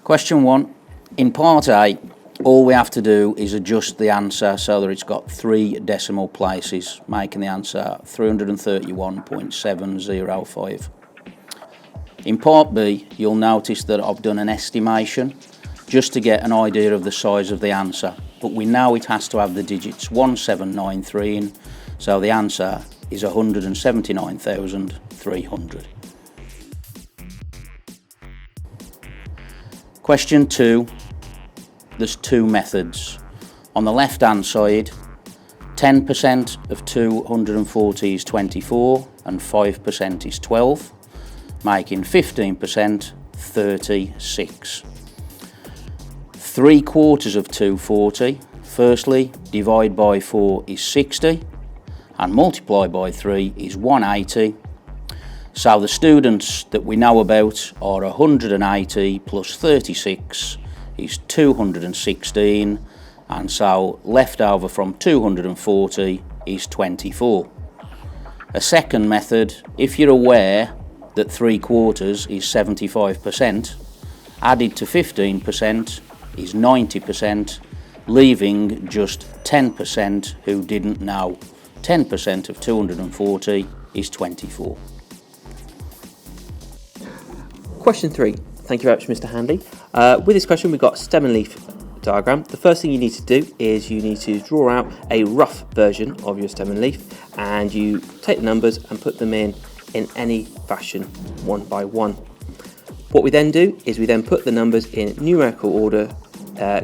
Question 1. In part A, all we have to do is adjust the answer so that it's got 3 decimal places, making the answer 331.705. In part B, you'll notice that I've done an estimation just to get an idea of the size of the answer, but we know it has to have the digits 1793 in, so the answer is 179,300. Question 2. There's 2 methods. On the left hand side, 10% of 240 is 24 and 5% is 12, making 15% 36. 3/4 of 240, firstly divide by 4 is 60 and multiply by 3 is 180. So the students that we know about are 180 plus 36 is 216, and so left over from 240 is 24. A second method, if you're aware that 3/4 is 75%, added to 15% is 90%, leaving just 10% who didn't know. 10% of 240 is 24. Question 3. Thank you very much, Mr. Handy. With this question, we've got a stem and leaf diagram. The first thing you need to do is you need to draw out a rough version of your stem and leaf, and you take the numbers and put them in any fashion, one by one. What we then do is we then put the numbers in numerical order,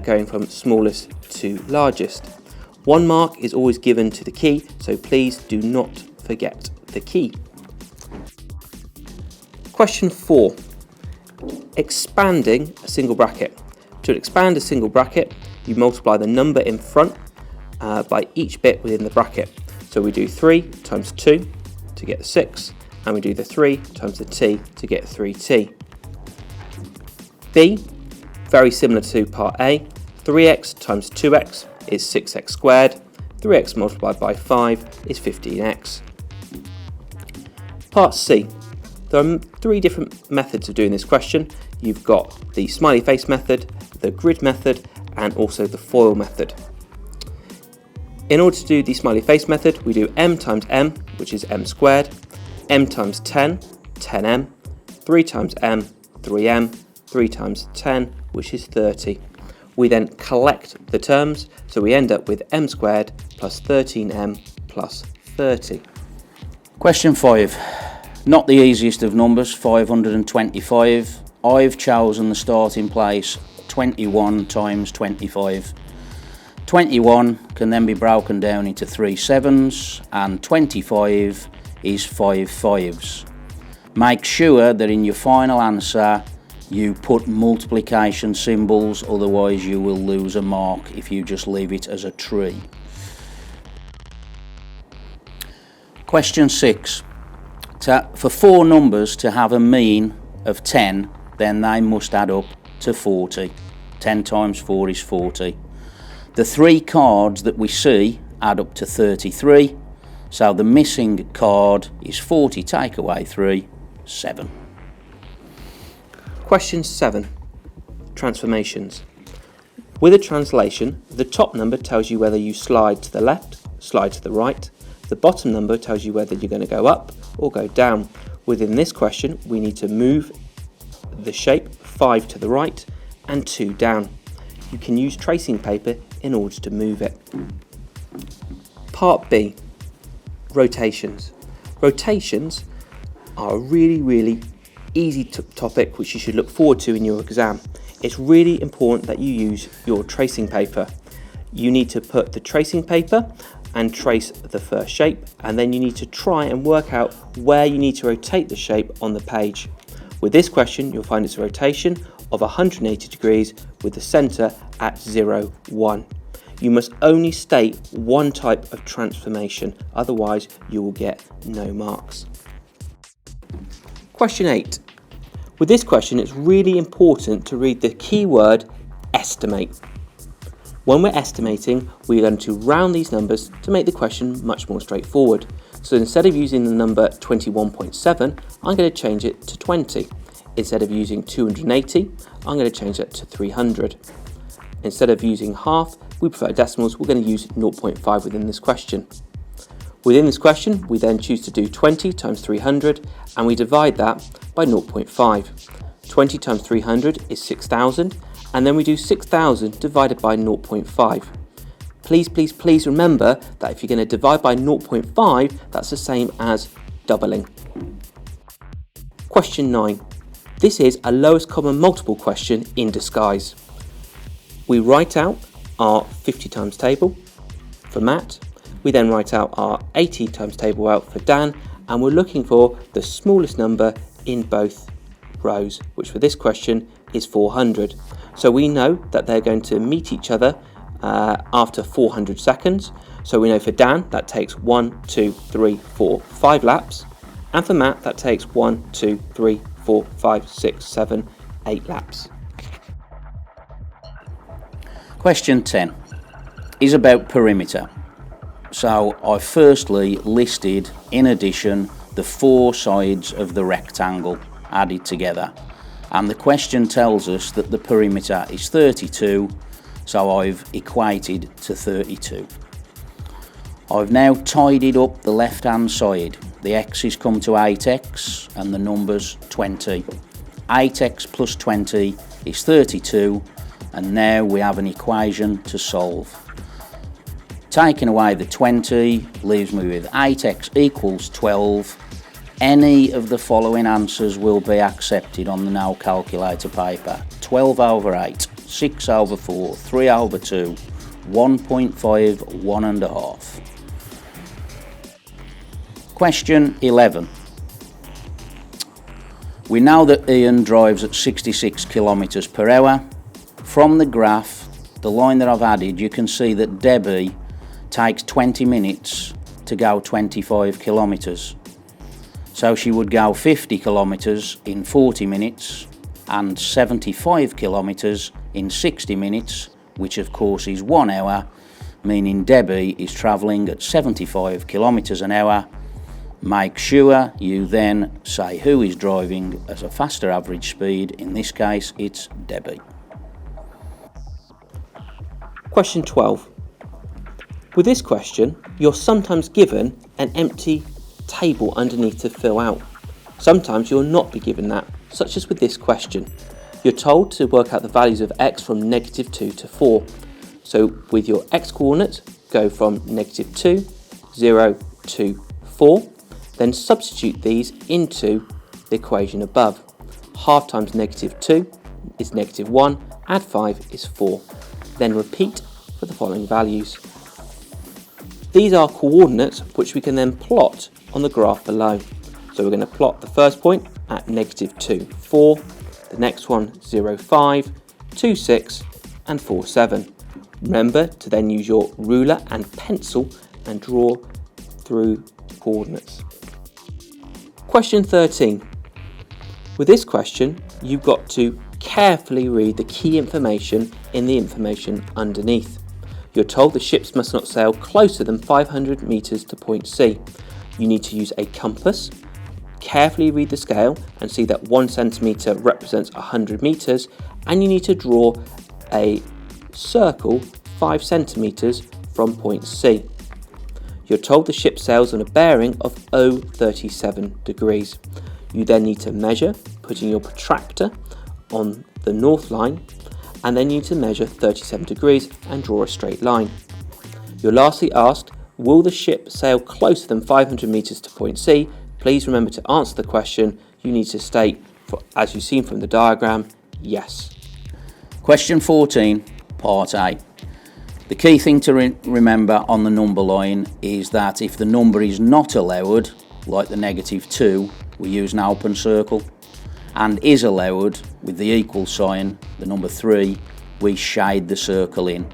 going from smallest to largest. 1 mark is always given to the key, so please do not forget the key. Question 4. Expanding a single bracket. To expand a single bracket, you multiply the number in front by each bit within the bracket. So we do 3 times 2 to get the 6, and we do the 3 times the t to get 3t. B, very similar to part A, 3x times 2x is 6x squared, 3x multiplied by 5 is 15x. Part C, there are 3 different methods of doing this question. You've got the smiley face method, the grid method, and also the FOIL method. In order to do the smiley face method, we do m times m, which is m squared, m times 10, 10m, 3 times m, 3m, 3 times 10, which is 30. We then collect the terms, so we end up with m squared plus 13m plus 30. Question 5. Not the easiest of numbers, 525. I've chosen the starting place 21 times 25. 21 can then be broken down into 3 sevens, and 25 is 5 fives. Make sure that in your final answer you put multiplication symbols, otherwise you will lose a mark if you just leave it as a tree. Question 6. For 4 numbers to have a mean of 10, then they must add up to 40. 10 times 4 is 40. The 3 cards that we see add up to 33, so the missing card is 40 take away 3, 7. Question 7. Transformations. With a translation, the top number tells you whether you slide to the left, slide to the right. The bottom number tells you whether you're going to go up or go down. Within this question, we need to move the shape 5 to the right and 2 down. You can use tracing paper in order to move it. Part B. Rotations. Rotations are a really easy topic which you should look forward to in your exam. It's really important that you use your tracing paper. You need to put the tracing paper and trace the first shape, and then you need to try and work out where you need to rotate the shape on the page. With this question, you'll find it's a rotation of 180 degrees with the centre at 0, 1. You must only state one type of transformation, otherwise you will get no marks. Question 8. With this question, it's really important to read the keyword estimate. When we're estimating, we're going to round these numbers to make the question much more straightforward. So instead of using the number 21.7, I'm going to change it to 20. instead of using 280, I'm going to change that to 300. Instead of using half, we prefer decimals, we're going to use 0.5 within this question. Within this question, we then choose to do 20 times 300 and we divide that by 0.5. 20 times 300 is 6,000 and then we do 6,000 divided by 0.5. Please remember that if you're going to divide by 0.5, that's the same as doubling. Question 9. This is a lowest common multiple question in disguise. We write out our 50 times table for Matt. We then write out our 80 times table out for Dan, and we're looking for the smallest number in both rows, which for this question is 400. So we know that they're going to meet each other after 400 seconds. So we know for Dan that takes 1, 2, 3, 4, 5 laps, and for Matt that takes 1, 2, 3, 4, 5, 6, 7, 8 laps. Question 10 is about perimeter. So I firstly listed in addition the 4 sides of the rectangle added together, and the question tells us that the perimeter is 32, so I've equated to 32. I've now tidied up the left hand side. The x's come to 8x and the numbers 20. 8x plus 20 is 32, and now we have an equation to solve. Taking away the 20 leaves me with 8x equals 12. Any of the following answers will be accepted on the now calculator paper. 12 over 8, 6 over 4, 3 over 2, 1.5, 1.5. Question 11. We know that Ian drives at 66 kilometers per hour. From the graph, the line that I've added, you can see that Debbie takes 20 minutes to go 25 kilometers. So she would go 50 kilometers in 40 minutes and 75 kilometers in 60 minutes, which of course is 1 hour, meaning Debbie is travelling at 75 kilometers an hour. Make sure you then say who is driving at a faster average speed. In this case, it's Debbie. Question 12. With this question, you're sometimes given an empty table underneath to fill out. Sometimes you'll not be given that, such as with this question. You're told to work out the values of x from -2 to 4. So with your x coordinates, go from -2, 0 to 4, then substitute these into the equation above. Half times -2 is -1, add 5 is 4. Then repeat for the following values. These are coordinates which we can then plot on the graph below. So we're going to plot the first point at -2, 4, the next one 0, 5, 2, 6 and 4, 7. Remember to then use your ruler and pencil and draw through coordinates. Question 13. With this question, you've got to carefully read the key information in the information underneath. You're told the ships must not sail closer than 500 metres to point C. You need to use a compass, carefully read the scale and see that 1 centimetre represents 100 metres, and you need to draw a circle 5 centimetres from point C. You're told the ship sails on a bearing of 37 degrees. You then need to measure, putting your protractor on the north line, and then you need to measure 37 degrees and draw a straight line. You're lastly asked, will the ship sail closer than 500 metres to point C? Please remember to answer the question. You need to state, as you've seen from the diagram, yes. Question 14, part A. The key thing to remember on the number line is that if the number is not allowed, like the -2, we use an open circle, and is allowed with the equal sign, the number 3, we shade the circle in.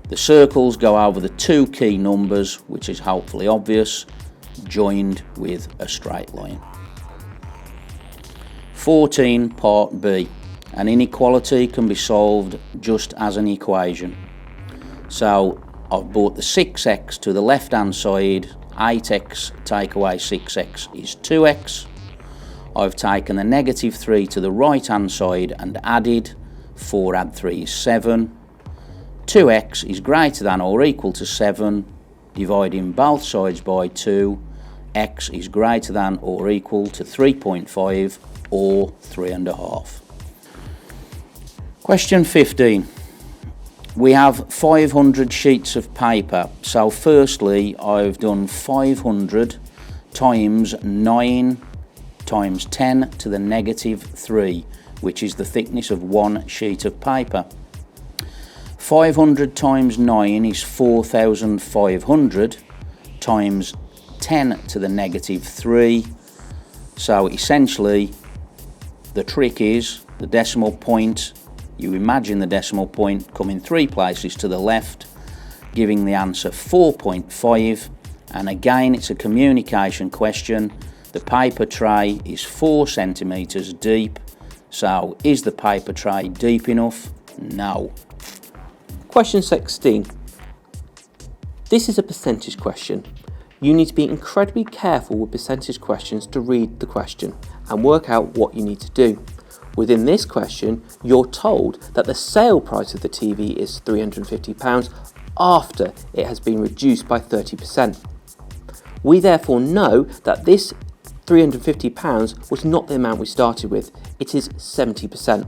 The circles go over the 2 key numbers, which is hopefully obvious, joined with a straight line. 14, part B. An inequality can be solved just as an equation. So I've brought the 6x to the left hand side, 8x take away 6x is 2x. I've taken the negative 3 to the right hand side and added. 4 add 3 is 7. 2x is greater than or equal to 7. Dividing both sides by 2. X is greater than or equal to 3.5 or 3.5. Question 15. We have 500 sheets of paper. So firstly, I've done 500 times 9 times 10 to the negative 3, which is the thickness of one sheet of paper. 500 times 9 is 4,500 times 10 to the negative 3. So essentially, the trick is the decimal point. You imagine the decimal point coming 3 places to the left, giving the answer 4.5. And again, it's a communication question. The paper tray is 4 centimeters deep. So is the paper tray deep enough? No. Question 16. This is a percentage question. You need to be incredibly careful with percentage questions to read the question and work out what you need to do. Within this question, you're told that the sale price of the TV is £350 after it has been reduced by 30%. We therefore know that this £350 was not the amount we started with, it is 70%.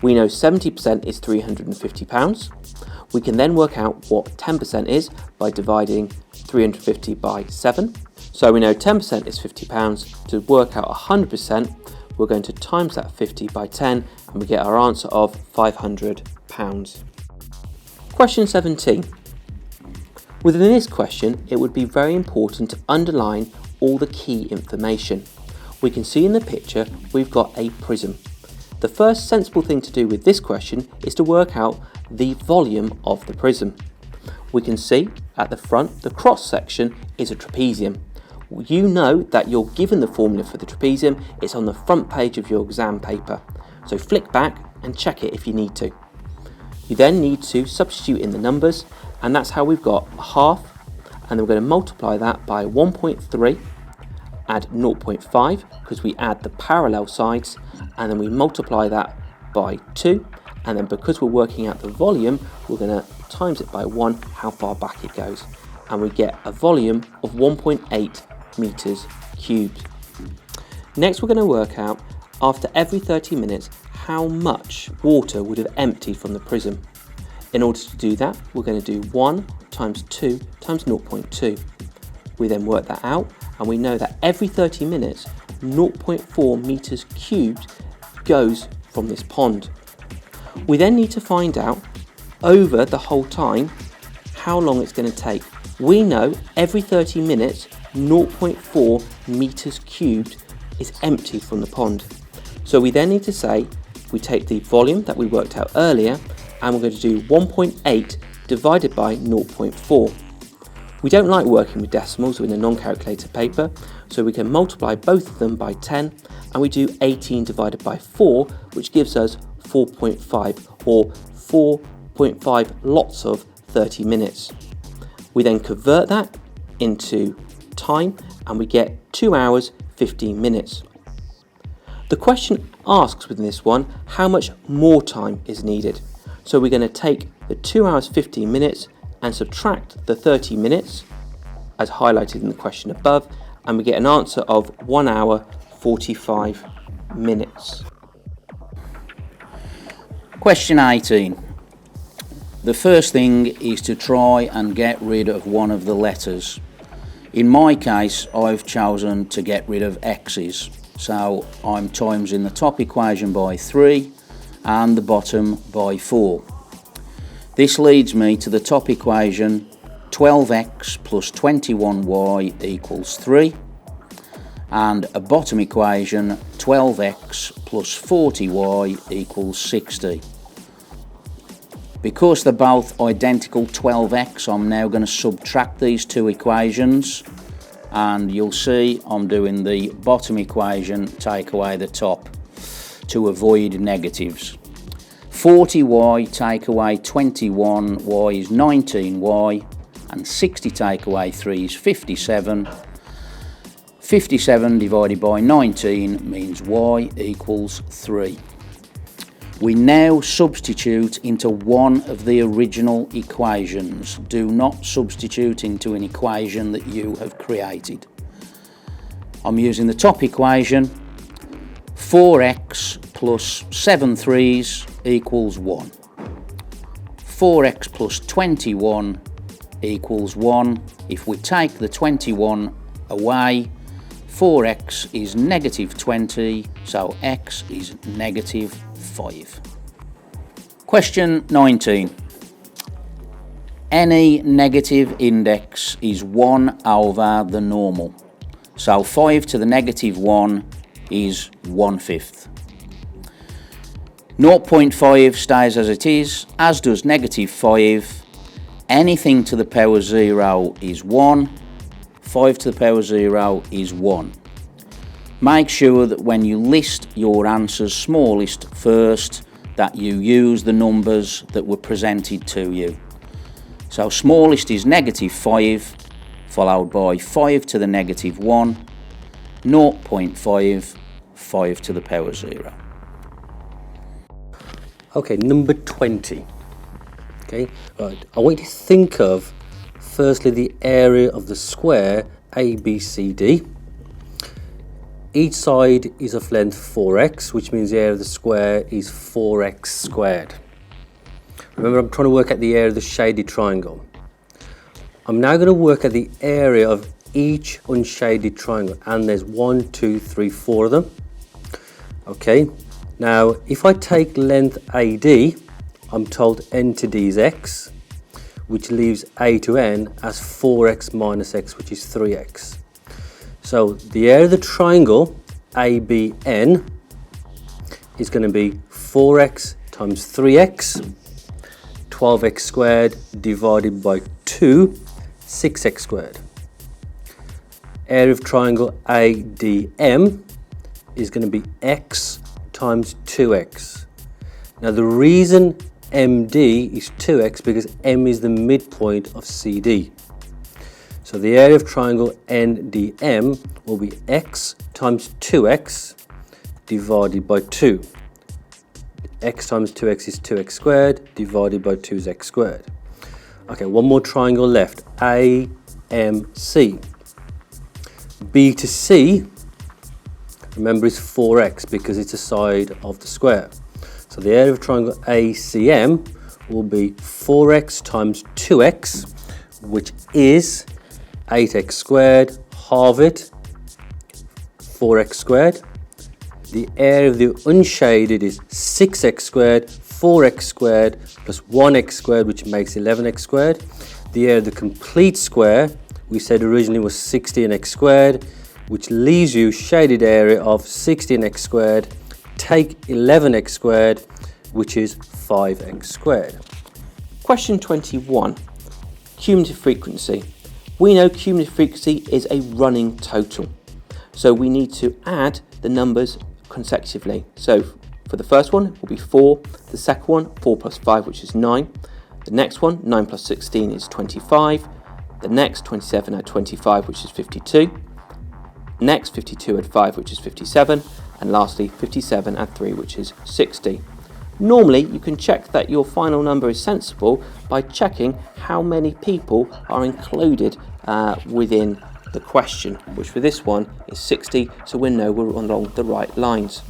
We know 70% is £350. We can then work out what 10% is by dividing 350 by 7. So we know 10% is £50. To work out 100%, we're going to times that 50 by 10 and we get our answer of £500. Question 17. Within this question, it would be very important to underline all the key information. We can see in the picture we've got a prism. The first sensible thing to do with this question is to work out the volume of the prism. We can see at the front the cross section is a trapezium. You know that you're given the formula for the trapezium, it's on the front page of your exam paper. So flick back and check it if you need to. You then need to substitute in the numbers, and that's how we've got a half, and then we're going to multiply that by 1.3, add 0.5 because we add the parallel sides, and then we multiply that by 2, and then because we're working out the volume, we're going to times it by 1, how far back it goes, and we get a volume of 1.8 meters cubed. Next, we're going to work out after every 30 minutes how much water would have emptied from the prism. In order to do that, we're going to do 1 times 2 times 0.2. We then work that out, and we know that every 30 minutes 0.4 meters cubed goes from this pond. We then need to find out over the whole time how long it's going to take. We know every 30 minutes 0.4 meters cubed is emptied from the pond. So we then need to say we take the volume that we worked out earlier, and we're going to do 1.8 divided by 0.4. We don't like working with decimals in a non-calculator paper, so we can multiply both of them by 10, and we do 18 divided by 4, which gives us 4.5, or 4.5 lots of 30 minutes. We then convert that into time, and we get 2 hours 15 minutes. The question asks within this one how much more time is needed. So we're going to take the 2 hours 15 minutes and subtract the 30 minutes as highlighted in the question above, and we get an answer of 1 hour 45 minutes. Question 18. The first thing is to try and get rid of one of the letters. In my case, I've chosen to get rid of x's. So I'm timesing the top equation by 3 and the bottom by 4. This leads me to the top equation, 12x plus 21y equals 3, and a bottom equation, 12x plus 40y equals 60. Because they're both identical 12x, I'm now going to subtract these two equations, and you'll see I'm doing the bottom equation, take away the top to avoid negatives. 40y take away 21y is 19y, and 60 take away 3 is 57. 57 divided by 19 means y equals 3. We now substitute into one of the original equations. Do not substitute into an equation that you have created. I'm using the top equation. 4x plus 7 3's equals 1. 4x plus 21 equals 1. If we take the 21 away, 4x is negative 20, so x is negative 5. Question 19. Any negative index is 1 over the normal. So 5 to the negative 1 is 1/5. 0.5 stays as it is, as does negative 5. Anything to the power 0 is 1. 5 to the power 0 is 1. Make sure that when you list your answers smallest first, that you use the numbers that were presented to you. So smallest is negative 5, followed by 5 to the negative 1, 0.5, 5 to the power 0. Okay, number 20. Okay, right. I want you to think of firstly the area of the square ABCD. Each side is of length 4x, which means the area of the square is 4x squared. Remember, I'm trying to work out the area of the shaded triangle. I'm now going to work out the area of each unshaded triangle, and there's 1, 2, 3, 4 of them. Okay, now if I take length AD, I'm told n to d is x, which leaves a to n as 4x minus x, which is 3x. So the area of the triangle ABN is going to be 4x times 3x, 12x squared divided by 2, 6x squared. Area of triangle ADM is going to be x times 2x. Now the reason MD is 2x because M is the midpoint of CD. So the area of triangle NDM will be x times 2x divided by 2. X times 2x is 2x squared, divided by 2 is x squared. Okay, one more triangle left, AMC. B to C, remember, is 4x because it's a side of the square. So the area of triangle ACM will be 4x times 2x, which is 8x squared, halve it, 4x squared. The area of the unshaded is 6x squared, 4x squared, plus 1x squared, which makes 11x squared. The area of the complete square, we said originally was 16x squared, which leaves you shaded area of 16x squared. Take 11x squared, which is 5x squared. Question 21. Cumulative frequency. We know cumulative frequency is a running total, so we need to add the numbers consecutively. So for the first one, it will be 4. The second one, 4 plus 5, which is 9. The next one, 9 plus 16 is 25. The next, 27 add 25, which is 52. Next, 52 add 5, which is 57. And lastly, 57 add 3, which is 60. Normally, you can check that your final number is sensible by checking how many people are included within the question, which for this one is 60, so we know we're along the right lines.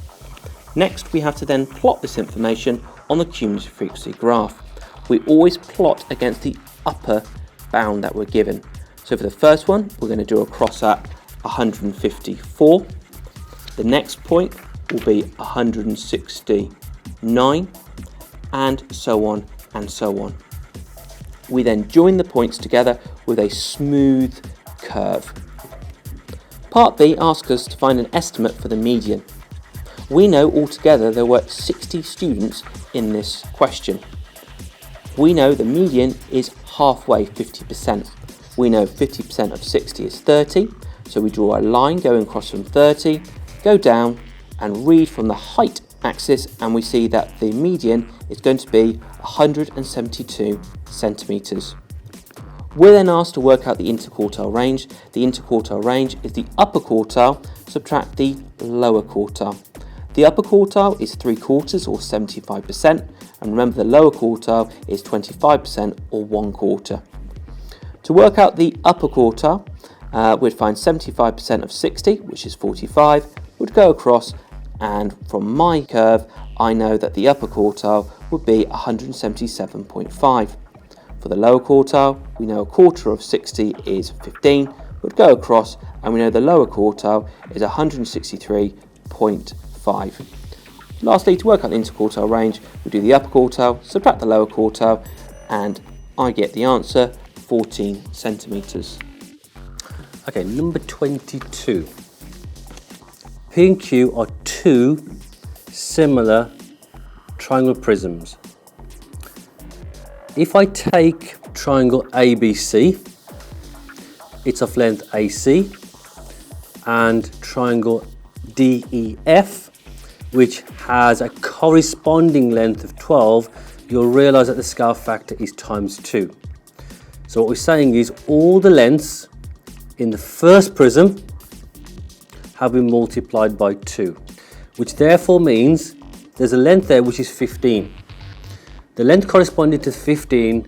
Next, we have to then plot this information on the cumulative frequency graph. We always plot against the upper bound that we're given. So for the first one, we're going to do a cross at 154. The next point will be 169, and so on and so on. We then join the points together with a smooth curve. Part B asks us to find an estimate for the median. We know altogether there were 60 students in this question. We know the median is halfway, 50%. We know 50% of 60 is 30, so we draw a line going across from 30, go down and read from the height axis, and we see that the median is going to be 172 centimetres. We're then asked to work out the interquartile range. The interquartile range is the upper quartile, subtract the lower quartile. The upper quartile is 3/4 or 75%, and remember the lower quartile is 25% or 1/4. To work out the upper quartile, we'd find 75% of 60, which is 45, would go across, and from my curve, I know that the upper quartile would be 177.5. For the lower quartile, we know 1/4 of 60 is 15, would go across, and we know the lower quartile is 163.5. Lastly, to work out the interquartile range, we do the upper quartile, subtract the lower quartile, and I get the answer 14 centimetres. Okay, number 22. P and Q are two similar triangle prisms. If I take triangle ABC, it's of length AC, and triangle DEF, which has a corresponding length of 12, you'll realise that the scale factor is times 2. So what we're saying is all the lengths in the first prism have been multiplied by 2, which therefore means there's a length there which is 15. The length corresponding to 15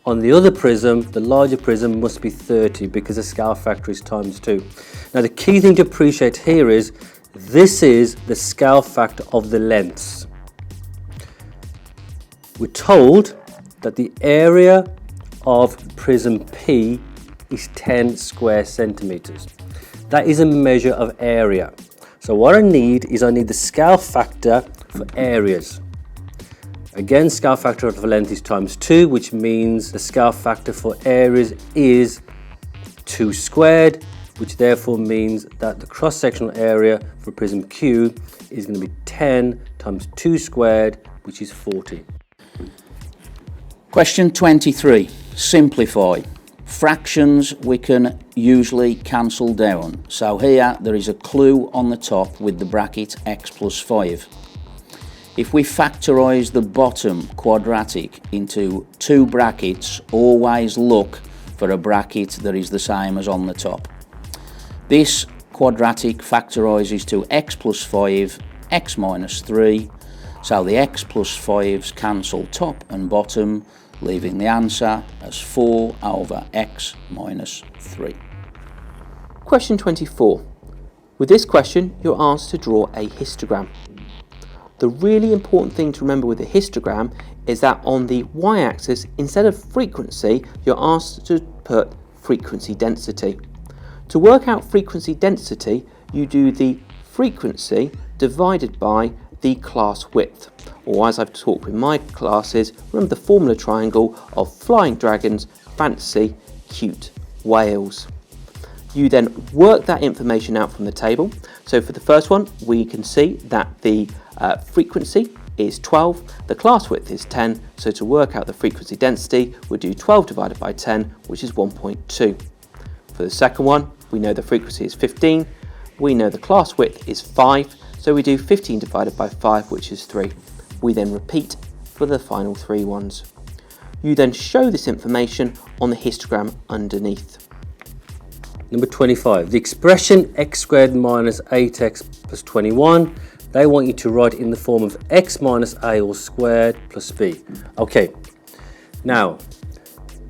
on the other prism, the larger prism, must be 30 because the scale factor is times 2. Now the key thing to appreciate here is this is the scale factor of the lengths. We're told that the area of prism P is 10 square centimetres. That is a measure of area. So what I need the scale factor for areas. Again, scale factor of the length is times 2, which means the scale factor for areas is 2 squared, which therefore means that the cross-sectional area for prism Q is going to be 10 times 2 squared, which is 40. Question 23. Simplify. Fractions we can usually cancel down. So here there is a clue on the top with the bracket x plus 5. If we factorise the bottom quadratic into two brackets, always look for a bracket that is the same as on the top. This quadratic factorises to x plus 5, x minus 3, so the x plus 5's cancel top and bottom, leaving the answer as 4 over x minus 3. Question 24. With this question, you're asked to draw a histogram. The really important thing to remember with a histogram is that on the y-axis, instead of frequency, you're asked to put frequency density. To work out frequency density, you do the frequency divided by the class width, or as I've talked with my classes, remember the formula triangle of flying dragons, fantasy, cute whales. You then work that information out from the table. So for the first one, we can see that the frequency is 12, the class width is 10, so to work out the frequency density, we'll do 12 divided by 10, which is 1.2. For the second one, we know the frequency is 15, we know the class width is 5, so we do 15 divided by 5, which is 3. We then repeat for the final three ones. You then show this information on the histogram underneath. Number 25, the expression x squared minus 8x plus 21, they want you to write in the form of x minus a all squared plus b. Okay, now,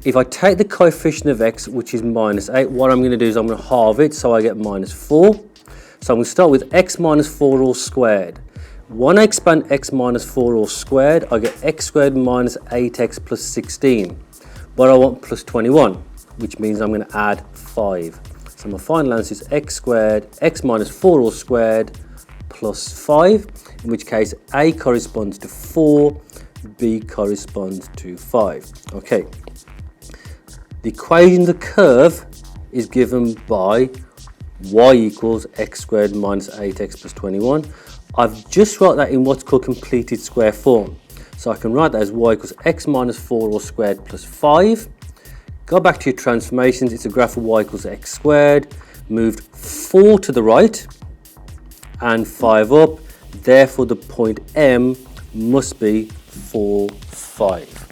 if I take the coefficient of x, which is minus 8, what I'm going to do is I'm going to halve it, so I get minus 4. So I'm going to start with x minus 4 all squared. When I expand x minus 4 all squared, I get x squared minus 8x plus 16. But I want plus 21, which means I'm going to add 5. So my final answer is x squared, x minus 4 all squared, plus 5, in which case a corresponds to 4, b corresponds to 5. Okay. The equation of the curve is given by y equals x squared minus 8x plus 21. I've just wrote that in what's called completed square form. So I can write that as y equals x minus 4 all squared plus 5. Go back to your transformations, it's a graph of y equals x squared, moved 4 to the right and 5 up, therefore the point M must be 4, 5.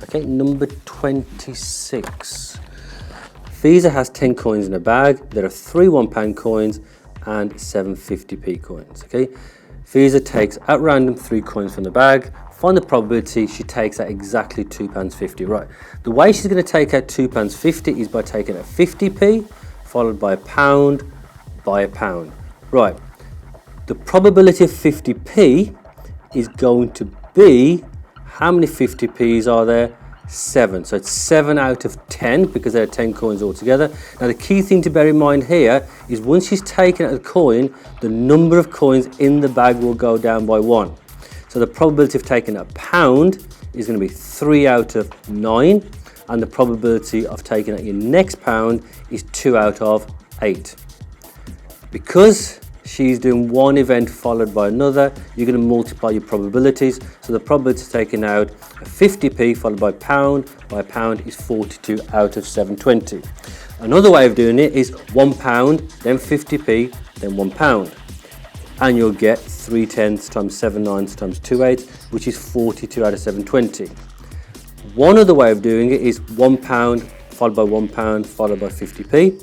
Okay, number 26. Visa has 10 coins in a bag. There are 3 £1 coins and 7 50p coins. Okay, Visa takes at random 3 coins from the bag. Find the probability she takes out exactly £2.50. Right, the way she's going to take out £2.50 is by taking out 50p followed by £1 by £1. Right, the probability of 50p is going to be, how many 50p's are there? 7. So it's 7 out of 10 because there are 10 coins altogether. Now the key thing to bear in mind here is once she's taken out a coin, the number of coins in the bag will go down by 1. So the probability of taking a £1 is going to be 3 out of 9, and the probability of taking out your next £1 is 2 out of 8. Because she's doing one event followed by another, you're going to multiply your probabilities. So the probability of taking out a 50p followed by £1 is 42 out of 720. Another way of doing it is £1, then 50p, then £1. And you'll get 3/10 times 7 9 times 2 8, which is 42 out of 720. One other way of doing it is £1 followed by £1 followed by 50p.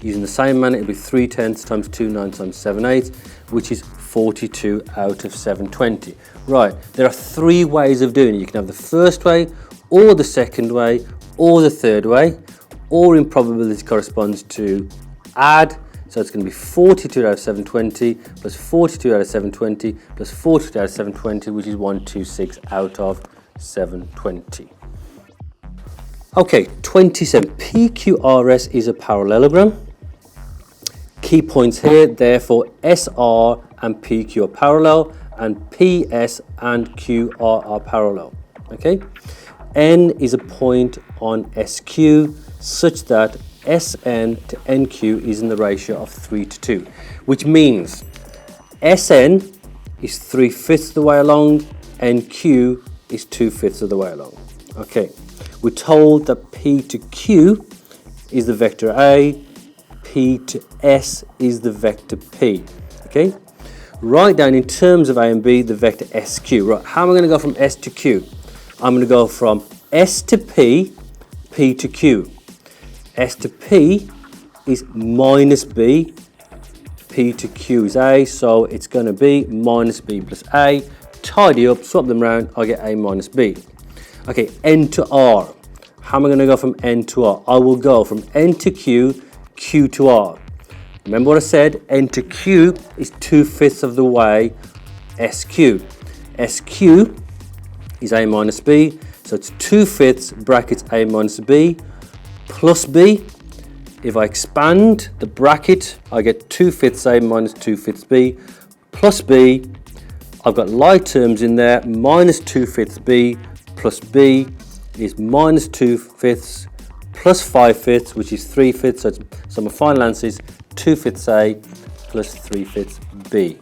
Using the same manner, it'll be 3/10 times 2 9 times 7 8, which is 42 out of 720. Right, there are 3 ways of doing it. You can have the first way, or the second way, or the third way, or in probability corresponds to add. So it's going to be 42 out of 720 plus 42 out of 720 plus 42 out of 720, which is 126 out of 720. Okay, 27. PQRS is a parallelogram. Key points here, therefore SR and PQ are parallel, and PS and QR are parallel. Okay, N is a point on SQ such that SN to NQ is in the ratio of 3 to 2, which means SN is 3/5 of the way along, NQ is 2/5 of the way along. Okay, we're told that P to Q is the vector A, P to S is the vector P. Okay, write down in terms of A and B the vector SQ. Right, how am I going to go from S to Q? I'm going to go from S to P, P to Q. S to P is minus B, P to Q is A, so it's going to be minus B plus A. Tidy up, swap them around, I get A minus B. Okay, N to R. How am I going to go from N to R? I will go from N to Q, Q to R. Remember what I said? N to Q is 2/5 of the way SQ. SQ is A minus B, so it's 2/5 brackets A minus B plus B. If I expand the bracket, I get 2/5 A minus 2/5 B plus B. I've got like terms in there, minus 2/5 B plus B is minus 2/5 plus 5/5, which is 3/5. So my final answer is 2/5 A plus 3/5 B.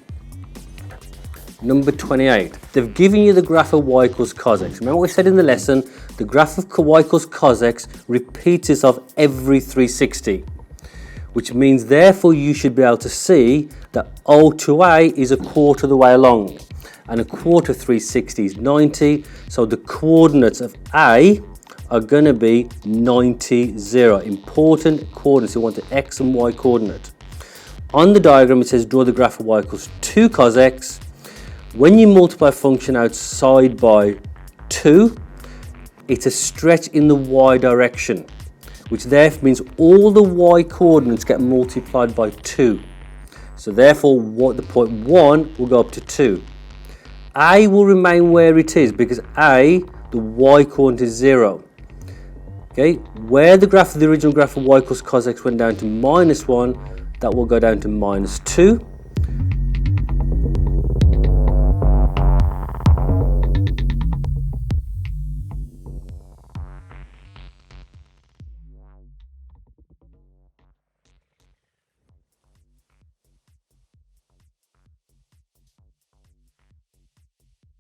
Number 28. They've given you the graph of y equals cos x. Remember what we said in the lesson? The graph of y equals cos x repeats itself every 360, which means therefore you should be able to see that O to A is a quarter of the way along, and a quarter of 360 is 90, so the coordinates of A are going to be 90, 0. Important coordinates, you want the x and y coordinate. On the diagram it says draw the graph of y equals 2 cos x. When you multiply a function outside by 2, it's a stretch in the y direction, which therefore means all the y coordinates get multiplied by 2. So therefore the point 1 will go up to 2. A will remain where it is because A, the y coordinate is 0. Okay, where the original graph of y equals cos x went down to -1, that will go down to -2.